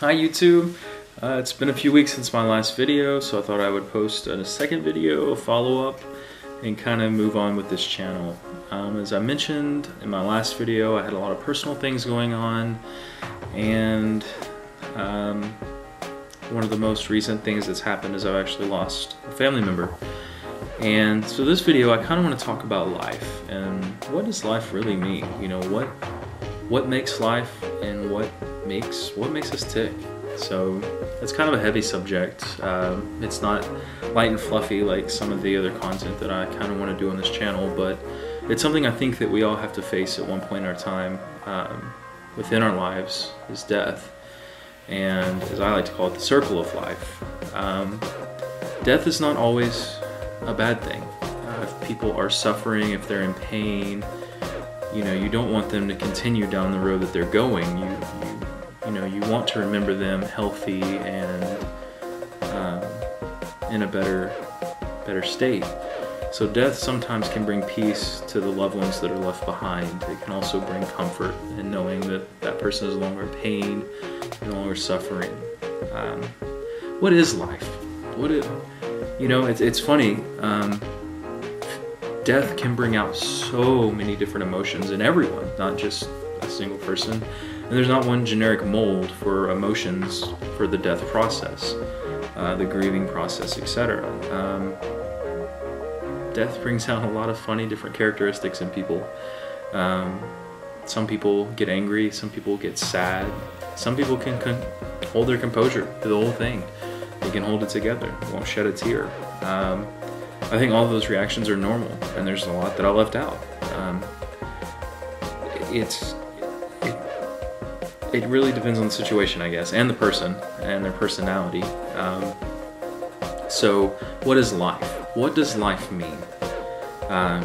Hi YouTube, it's been a few weeks since my last video, so I thought I would post a second video, a follow-up, and kind of move on with this channel. As I mentioned in my last video, I had a lot of personal things going on, and one of the most recent things that's happened is I've actually lost a family member. And so this video, I kind of want to talk about life, and what does life really mean? You know, what makes life, and what makes us tick. So it's kind of a heavy subject. It's not light and fluffy like some of the other content that I kind of want to do on this channel, but it's something I think that we all have to face at one point in our time within our lives, is death. And as I like to call it, the circle of life. Death is not always a bad thing. If people are suffering, if they're in pain, you know, you don't want them to continue down the road that they're going. You know, you want to remember them healthy and in a better state. So death sometimes can bring peace to the loved ones that are left behind. It can also bring comfort in knowing that that person is no longer in pain, no longer suffering. What is life? You know, it's funny. Death can bring out so many different emotions in everyone, not just a single person. And there's not one generic mold for emotions for the death process, the grieving process, etc. Death brings out a lot of funny different characteristics in people. Some people get angry, some people get sad, some people can hold their composure through the whole thing. They can hold it together, won't shed a tear. I think all of those reactions are normal, and there's a lot that I left out. It really depends on the situation, I guess, and the person and their personality. So what is life? What does life mean?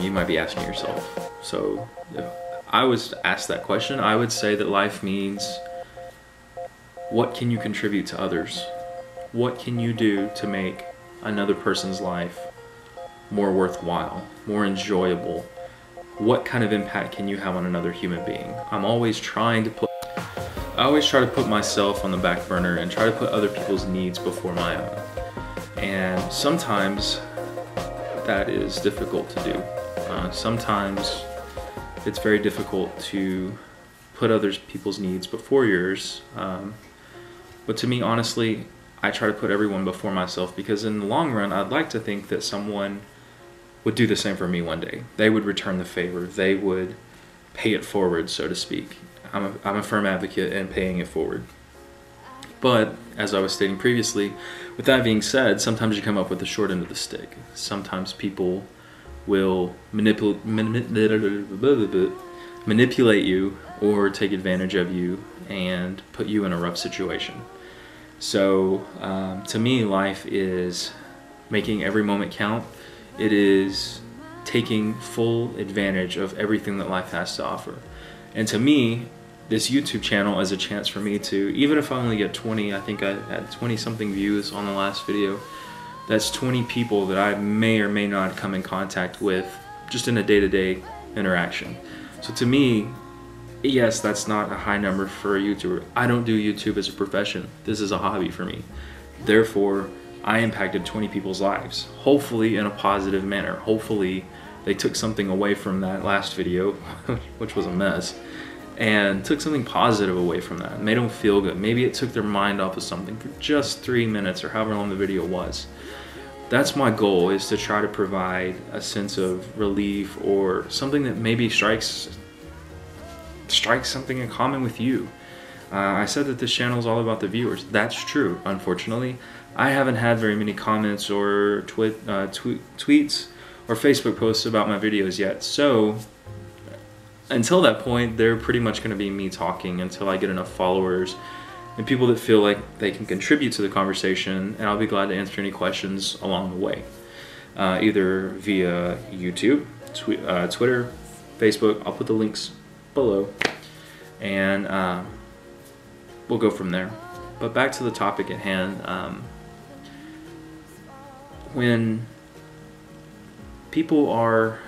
You might be asking yourself. So if I was asked that question, I would say that life means, what can you contribute to others? What can you do to make another person's life more worthwhile, more enjoyable? What kind of impact can you have on another human being? I always try to put myself on the back burner and try to put other people's needs before my own. And sometimes that is difficult to do. Sometimes it's very difficult to put other people's needs before yours. But to me, honestly, I try to put everyone before myself, because in the long run, I'd like to think that someone would do the same for me one day. They would return the favor. They would pay it forward, so to speak. I'm a firm advocate in paying it forward. But as I was stating previously, with that being said, sometimes you come up with the short end of the stick. Sometimes people will manipulate you or take advantage of you and put you in a rough situation. So to me, life is making every moment count. It is taking full advantage of everything that life has to offer. And to me, this YouTube channel is a chance for me to, even if I only get 20, I think I had 20 something views on the last video, that's 20 people that I may or may not come in contact with just in a day-to-day interaction. So to me, yes, that's not a high number for a YouTuber. I don't do YouTube as a profession. This is a hobby for me. Therefore, I impacted 20 people's lives, hopefully in a positive manner. Hopefully they took something away from that last video, which was a mess, and took something positive away from that, and made them feel good. Maybe it took their mind off of something for just 3 minutes or however long the video was. That's my goal, is to try to provide a sense of relief or something that maybe strikes something in common with you. I said that this channel is all about the viewers. That's true. Unfortunately, I haven't had very many comments or tweets or Facebook posts about my videos yet. So until that point, they're pretty much going to be me talking until I get enough followers and people that feel like they can contribute to the conversation, and I'll be glad to answer any questions along the way. Either via YouTube, Twitter, Facebook. I'll put the links below, and we'll go from there. But back to the topic at hand. When people are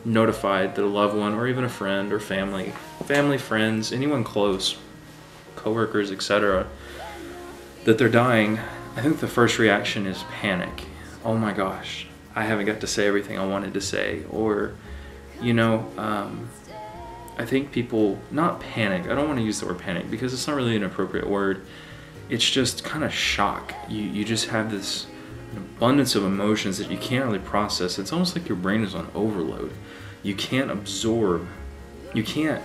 notified that a loved one, or even a friend or family, friends, anyone close, coworkers, etc., that they're dying, I think the first reaction is panic. Oh my gosh, I haven't got to say everything I wanted to say. Or, you know, I think people, not panic, I don't want to use the word panic because it's not really an appropriate word. It's just kind of shock. You just have this abundance of emotions that you can't really process. It's almost like your brain is on overload. You can't absorb, you can't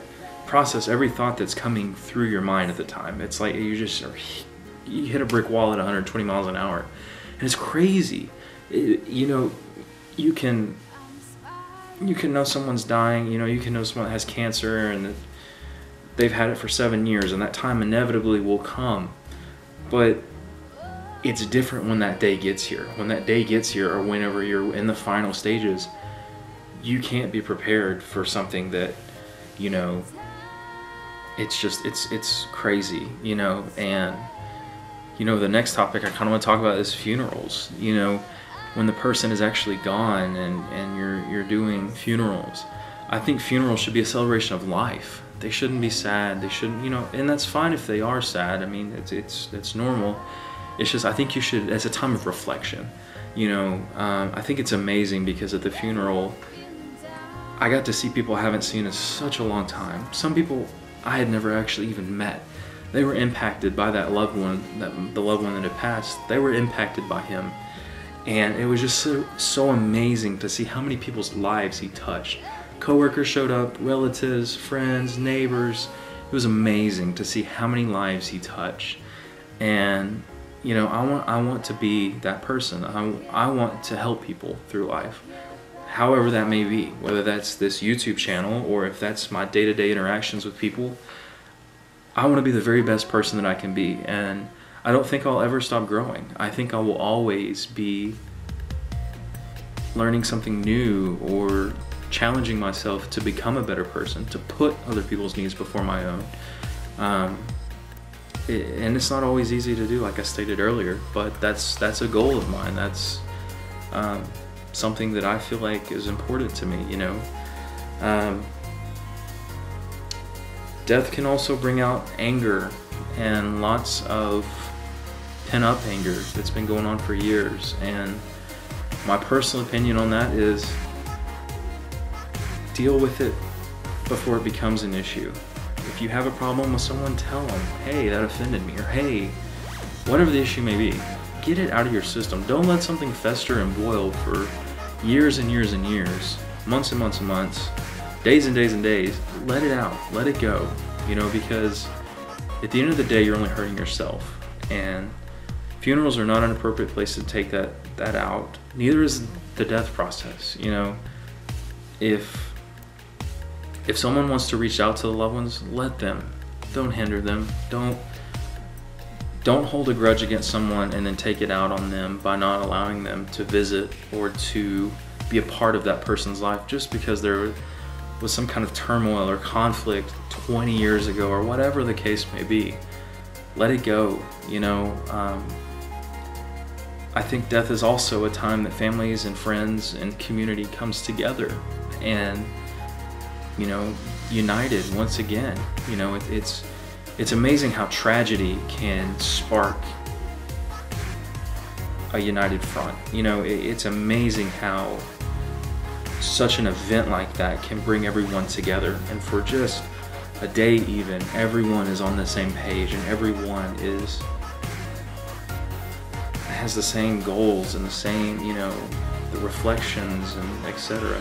process every thought that's coming through your mind at the time. It's like you hit a brick wall at 120 miles an hour. And it's crazy. You know, you can know someone's dying, you know, you can know someone that has cancer and they've had it for 7 years, and that time inevitably will come. But it's different when that day gets here. When that day gets here, or whenever you're in the final stages, you can't be prepared for something that, you know, it's crazy, you know. And, you know, the next topic I kind of want to talk about is funerals. You know, when the person is actually gone and you're doing funerals. I think funerals should be a celebration of life. They shouldn't be sad. They shouldn't, you know, and that's fine if they are sad. I mean, it's normal. It's just, I think you should, as a time of reflection, you know. I think it's amazing because at the funeral, I got to see people I haven't seen in such a long time. Some people I had never actually even met. They were impacted by that loved one, the loved one that had passed. They were impacted by him. And it was just so amazing to see how many people's lives he touched. Coworkers showed up, relatives, friends, neighbors. It was amazing to see how many lives he touched. And, you know, I want to be that person. I want to help people through life, however that may be, whether that's this YouTube channel or if that's my day-to-day interactions with people. I want to be the very best person that I can be, and I don't think I'll ever stop growing. I think I will always be learning something new or challenging myself to become a better person, to put other people's needs before my own. And it's not always easy to do, like I stated earlier, but that's a goal of mine. That's something that I feel like is important to me, you know. Death can also bring out anger and lots of pent-up anger that's been going on for years. And my personal opinion on that is deal with it before it becomes an issue. If you have a problem with someone, tell them, hey, that offended me, or hey, whatever the issue may be. Get it out of your system. Don't let something fester and boil for years and years and years, months and months and months, days and days and days. Let it out, let it go, you know, because at the end of the day, you're only hurting yourself. And funerals are not an appropriate place to take that out. Neither is the death process, you know. If someone wants to reach out to the loved ones, let them. Don't hinder them. Don't hold a grudge against someone and then take it out on them by not allowing them to visit or to be a part of that person's life just because there was some kind of turmoil or conflict 20 years ago or whatever the case may be. Let it go, you know. I think death is also a time that families and friends and community comes together and, you know, united once again. You know, it's amazing how tragedy can spark a united front. You know, it's amazing how such an event like that can bring everyone together, and for just a day even, everyone is on the same page and everyone has the same goals and the same, you know, the reflections and etc.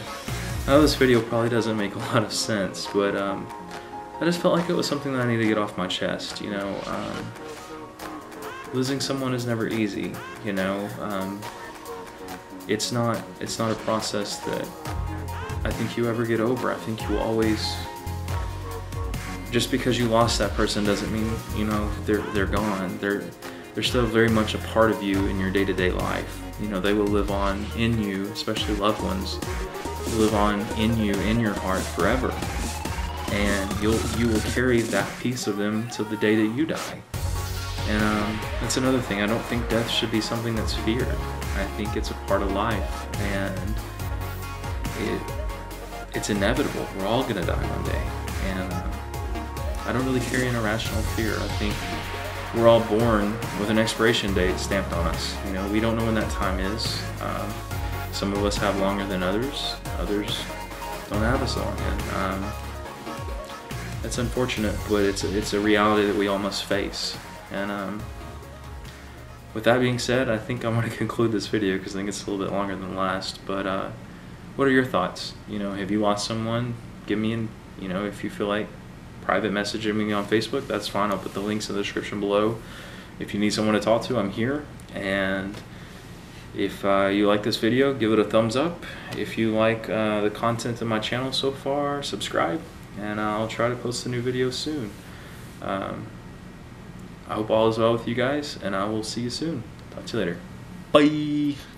I know this video probably doesn't make a lot of sense, but I just felt like it was something that I need to get off my chest, you know. Losing someone is never easy, you know. It's not a process that I think you ever get over. I think you always, just because you lost that person doesn't mean, you know, they're gone. They're still very much a part of you in your day-to-day life. You know, they will live on in you, especially loved ones, live on in you, in your heart forever. And you will carry that piece of them till the day that you die. And that's another thing. I don't think death should be something that's feared. I think it's a part of life, and it's inevitable. We're all gonna die one day, and I don't really carry an irrational fear. I think we're all born with an expiration date stamped on us. You know, we don't know when that time is. Some of us have longer than others. Others don't have as long. And it's unfortunate, but it's a reality that we all must face. And with that being said, I think I'm going to conclude this video because I think it's a little bit longer than the last. But what are your thoughts? You know, have you lost someone? Give me you know, if you feel like private messaging me on Facebook, that's fine. I'll put the links in the description below. If you need someone to talk to, I'm here. And if you like this video, give it a thumbs up. If you like the content of my channel so far, subscribe, and I'll try to post a new video soon. I hope all is well with you guys, and I will see you soon. Talk to you later. Bye!